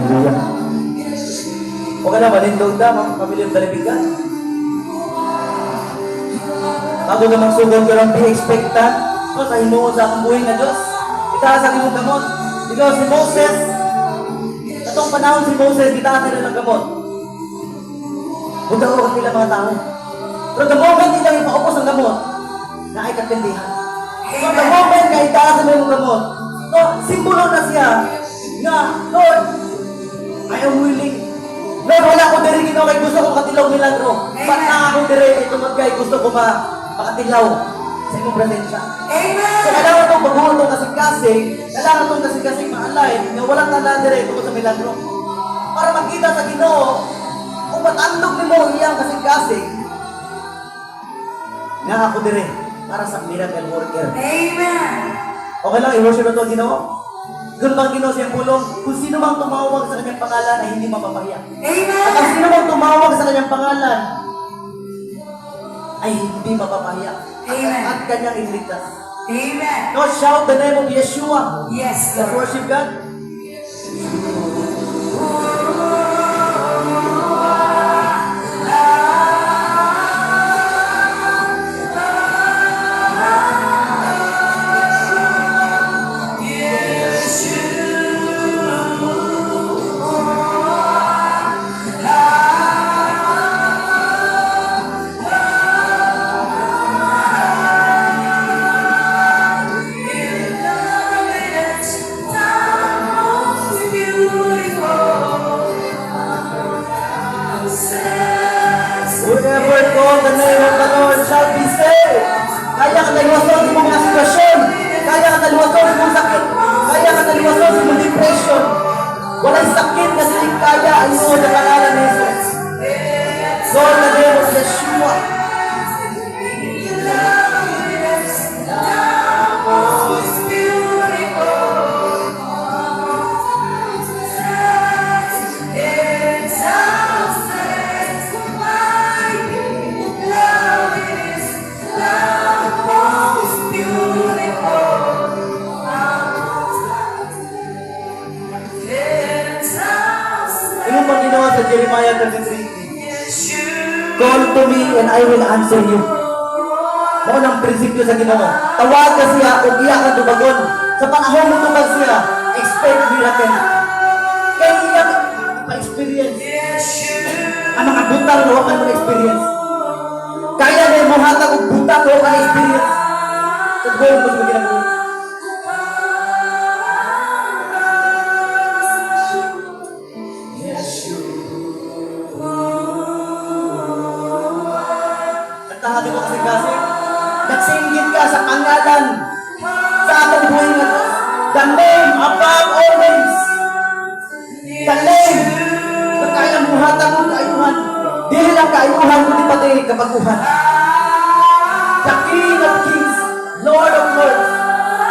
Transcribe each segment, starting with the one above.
Hallelujah. O ka na, malindog na, mga pamilyang dalibigan. Bago na magsugod ka ng be-expectant, sa hinuon sa akong buhay na Diyos, itaas ang imong gamot. Ikaw si Moses, katong panahon si Moses, itaas nila ng gamot. Budaw nila mga tao. Pero the moment nilang ipaupos ang gamot, na ay katindihan. So the moment na itaas nila yung gamot, no, simbolo na siya, na, Lord, I am willing. Lord, wala ko diri ginawa kay gusto ko makatilaw milagro. Ba't na ako diri ito magkay gusto ko makatilaw sa imong presensya. Amen. So kailangan itong baguhan itong kasing-kasing, kailangan itong kasing-kasing ma-align na walang tala diri tungkol sa milagro. Para makita sa Ginoo, kung matandog ni mo iyang kasing-kasing, nga ako diri para sa miracle worker. Amen. Okay lang, i-worship na ito ang Ginoo. Doon bang Ginoo siyang pulong, kung sino mang tumawag sa kanyang pangalan ay hindi mapapahiya. Amen. At kung sino mang tumawag sa kanyang pangalan ay hindi mapapahiya. Amen. At kanyang iligtas. Amen. No, shout the name of Yeshua. Yes, Let's Lord. worship God. Whoever call the name of the Lord shall be saved. Kaya ka naliwason sa mga sitwasyon. Kaya ka naliwason sa mga sakit. Kaya ka naliwason sa mga depression. Walang sakit na siling kaya ang iyong na pangalan ni Jesus. Lord, the name of Yeshua. Yung pang ginawa sa Jeremiah 33. Call to me and I will answer you. Mao ng prinsipyo sa Ginoo. Tawag ka siya kung iya ka tubagon. Sa panahon mo tubag siya, expect miracle. Kaya iya pa-experience. Ang mga butang na wala mo experience. Kaya na yung muhatag og butang na wala experience. Sa buhay mo sa ginagawa. Nagtahati mo kasi nagsinggit ka sa pangalan sa atong buhay na to. The name above all names. The name na kaya muhatag mo kaayuhan. Dili lang kaayuhan kundi pati kabaguhan. The King of Kings, Lord of Lords,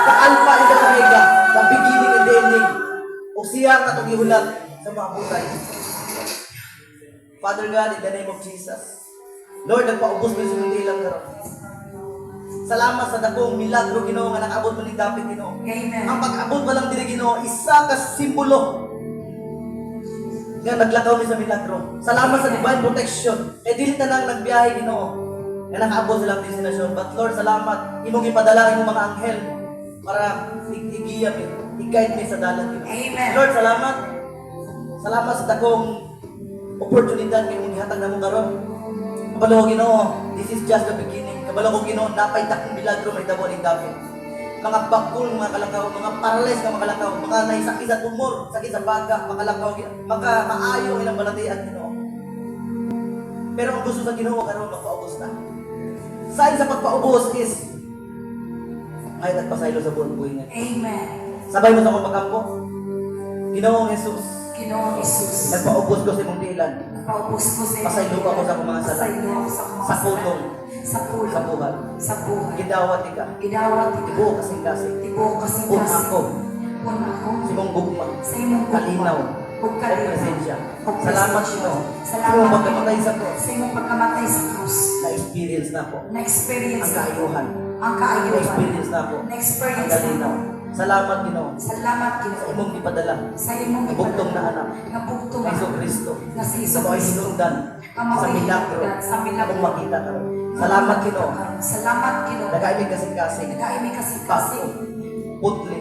the Alpha and the Omega, the beginning and the ending. O siya ang atong ihulat sa mga buhay. Father God, in the name of Jesus, Lord, nagpaubos mo sa mundi lang karon. Salamat sa dakong milagro Ginoo nga nakaabot mo ni David Ginoo. Amen. Ang pag-abot pa lang diri Ginoo, isa ka simbolo nga naglakaw ni sa milagro. Salamat sa divine protection. Eh dili ta nang nagbiyahe Ginoo nga nakaabot sa destinasyon. But Lord, salamat imong ipadala imong mga anghel para igiya mi, i-guide mi sa dalan Ginoo. Amen. Lord, salamat. Salamat sa dakong oportunidad kay imong gihatag namo karon. Kabalo ko Ginoo, this is just the beginning. Kabalo ko Ginoo, napay dakong milagro may dabo ni David. Mga bakul, mga kalakaw, mga paralyzed nga mga kalakaw, mga naisakit sa tumor, sakit sa baga, makalakaw, maayo ilang balatian Ginoo. Pero ang gusto sa Ginoo karon magpaubos na. Sign sa pagpaubos is ay nagpasaylo sa buong buhay niya. Amen. Sabay mo sa akong pagkampo. Ginoong Jesus, Ginoong Jesus. nagpaubos ko sa imong dilan. Paubos ko sa Pasaylo ako sa akong mga sala. Pasaylo ako sa mga Sa putong. Sa pulong. Sa buhat. Sa buhay. Gidawat ka. Gidawat Ibo kasing-kasing. Tibo kasi Pun ako. Pun ako. Si mong gugma. Sa imong Kalinaw. Ug O kalinaw. presensya. Ug Salamat presensya. Ginoo. Salamat. Sa imong pagkamatay sa cross. Sa imong pagkamatay sa krus. Na-experience na ako. Na-experience Ang kaayuhan. ang kaayuhan. Na-experience na ako. Ang Na-experience kalinaw. Salamat Ginoo Salamat sa Ginoo. imong gipadala. Sa imong Nabugtong na anak. nga bugtong Kay Hesus Kristo. na si Sa Hesus mga Kristo. hinungdan Ang sa mga milagro. hinungdan sa milagro. Kung makita karon. Salamat Ginoo. Salamat Ginoo. Nagaimig kasing-kasing. Nagaimi kasi Paso. Putli.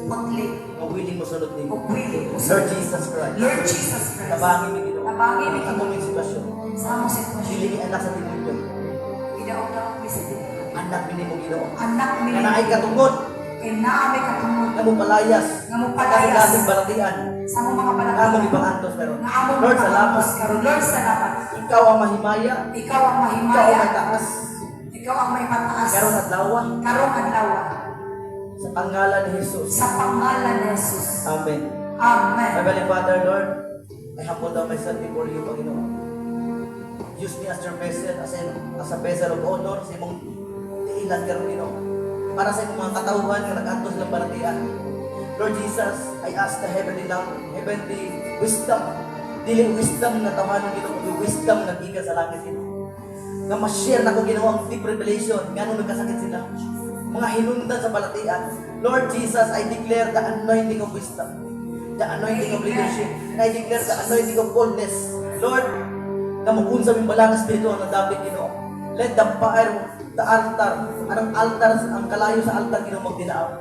putli Nga willing mo sunod nimo. o pwede. Lord Jesus Christ. Lord Jesus Christ. Tabangin mi Ginoo. Tabangin mi Ang Ginoo. among sitwasyon. Sa among sitwasyon. Dili mi anak sa demonyo. Idaog-daog mi sa Ginoo. Anak mi nimo Ginoo. Anak mi Nga naay katungod. kay naamay katungod Nga mo palayas. nga mo palayas Kanilang balatian. sa among mga Nga mo balatian. ipangantos karon. Nga among Lord, salamat. pagkakas karon. Lord, salamat. Ikaw ang mahimaya. Ikaw ang Ikaw ang may mahimaya. taas. Ikaw ang may mataas. Karon adlaw Karong adlaw. sa pangalan ni Jesus. Sa pangalan ni Jesus. Amen. Amen. Heavenly Father, Lord, I humble down myself before you, Panginoon. Use me as your vessel, as a vessel of honor sa imong ilan karon Ginoo. Para sa imong mga katawhan nga nag-antos lang balatian. Lord Jesus, I ask the heavenly wisdom. Dili wisdom na tawanon Ginoo, kundi wisdom nga gikan sa langit Ginoo. Nga ma-share na ko Ginoo ang deep revelation ngano nagkasakit sila. Mga hinundan sa balatian. Lord Jesus, I declare the anointing of wisdom. The anointing of leadership. I declare the anointing of boldness. Lord, kamukun sa mimbalang espiritual na David Ginoo. Let the fire, the altar, anong altar, ang kalayo sa altar Ginoo magdinaaw.